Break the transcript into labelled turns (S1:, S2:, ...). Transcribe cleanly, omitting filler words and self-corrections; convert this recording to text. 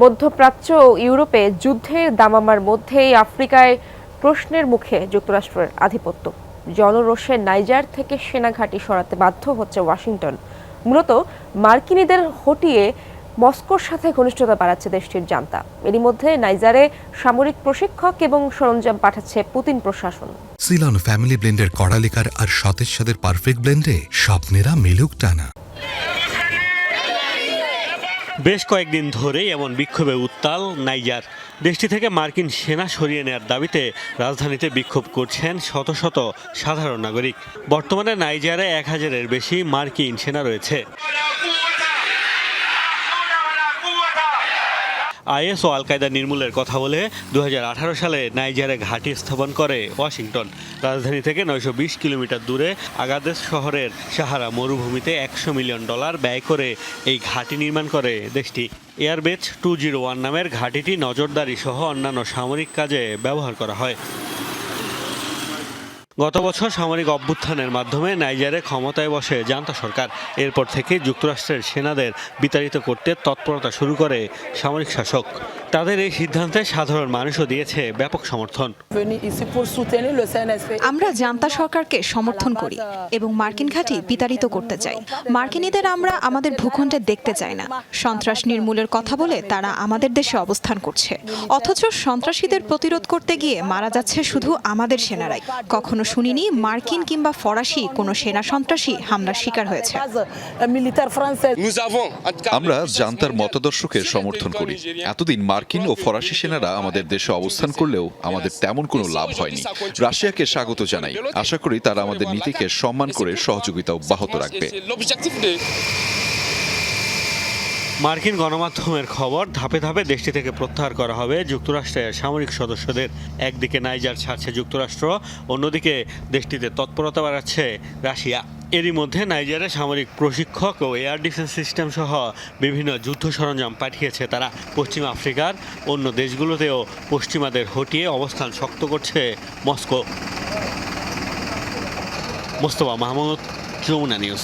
S1: মধ্যপ্রাচ্য ও ইউরোপে যুদ্ধের দামামার মধ্যেই আফ্রিকায় প্রশ্নের মুখে যুক্তরাষ্ট্রের আধিপত্য। জনরোষে নাইজার থেকে সেনাঘাঁটি সরাতে বাধ্য হচ্ছে ওয়াশিংটন। মূলত মার্কিনীদের হটিয়ে মস্কোর সাথে ঘনিষ্ঠতা বাড়াচ্ছে দেশটির জান্তা। এরই মধ্যে নাইজারে সামরিক প্রশিক্ষক এবং সরঞ্জাম পাঠাচ্ছে পুতিন প্রশাসন।
S2: সিলন ফ্যামিলি ব্লেন্ডের কড়ালিকার আর সতেজ সাদের পারফেক্ট ব্লেন্ডে স্বপ্নেরা মেলুক টানা।
S3: বেশ কয়েকদিন ধরেই এমন বিক্ষোভে উত্তাল নাইজার। দেশটি থেকে মার্কিন সেনা সরিয়ে নেওয়ার দাবিতে রাজধানীতে বিক্ষোভ করছেন শত শত সাধারণ নাগরিক। বর্তমানে নাইজারে 1000-এর বেশি মার্কিন সেনা রয়েছে। আইএস ও আল কায়দা নির্মূলের কথা বলে 2018 সালে নাইজারে ঘাঁটি স্থাপন করে ওয়াশিংটন। রাজধানী থেকে 920 কিলোমিটার দূরে আগাদেস শহরের সাহারা মরুভূমিতে $100 মিলিয়ন ব্যয় করে এই ঘাঁটি নির্মাণ করে দেশটি। এয়ারবেস 201 নামের ঘাঁটিটি নজরদারি সহ অন্যান্য সামরিক কাজে ব্যবহার করা হয়। গত বছর সামরিক অভ্যুত্থানের মাধ্যমে নাইজারে ক্ষমতায় বসে জান্তা সরকার। এরপর থেকে যুক্তরাষ্ট্রের সেনাদের বিতাড়িত করতে তৎপরতা শুরু করে সামরিক শাসক। তাদের এই সিদ্ধান্তে সাধারণ মানুষও দিয়েছে ব্যাপক সমর্থন।
S4: আমরা জান্তা সরকারকে সমর্থন করি এবং মার্কিন ঘাঁটি বিতাড়িত করতে চাই। মার্কিনীদের আমরা আমাদের ভূখণ্ডে দেখতে চাই না। সন্ত্রাস নির্মূলের কথা বলে তারা আমাদের দেশে অবস্থান করছে, অথচ সন্ত্রাসীদের প্রতিরোধ করতে গিয়ে মারা যাচ্ছে শুধু আমাদের সেনারাই। কখনো শুনিনি মার্কিন কিংবা ফরাসি কোনো সেনা সন্ত্রাসী হামলার শিকার হয়েছে।
S5: আমরা জান্তার মতাদর্শকে সমর্থন করি। এতদিন মার্কিন ও ফরাসি সেনারা আমাদের দেশে অবস্থান করলেও আমাদের তেমন কোনো লাভ হয়নি। রাশিয়াকে স্বাগত জানাই। আশা করি তারা আমাদের নীতিকে সম্মান করে সহযোগিতা অব্যাহত রাখবে।
S3: মার্কিন গণমাধ্যমের খবর, ধাপে ধাপে দেশটি থেকে প্রত্যাহার করা হবে যুক্তরাষ্ট্রের সামরিক সদস্যদের। একদিকে নাইজার ছাড়ছে যুক্তরাষ্ট্র, অন্যদিকে দেশটিতে তৎপরতা বাড়াচ্ছে রাশিয়া। এরই মধ্যে নাইজারে সামরিক প্রশিক্ষক ও এয়ার ডিফেন্স সিস্টেম সহ বিভিন্ন যুদ্ধ সরঞ্জাম পাঠিয়েছে তারা। পশ্চিম আফ্রিকার অন্য দেশগুলোতেও পশ্চিমাদের হটিয়ে অবস্থান শক্ত করছে মস্কো। মোস্তফা মাহমুদ, যমুনা নিউজ।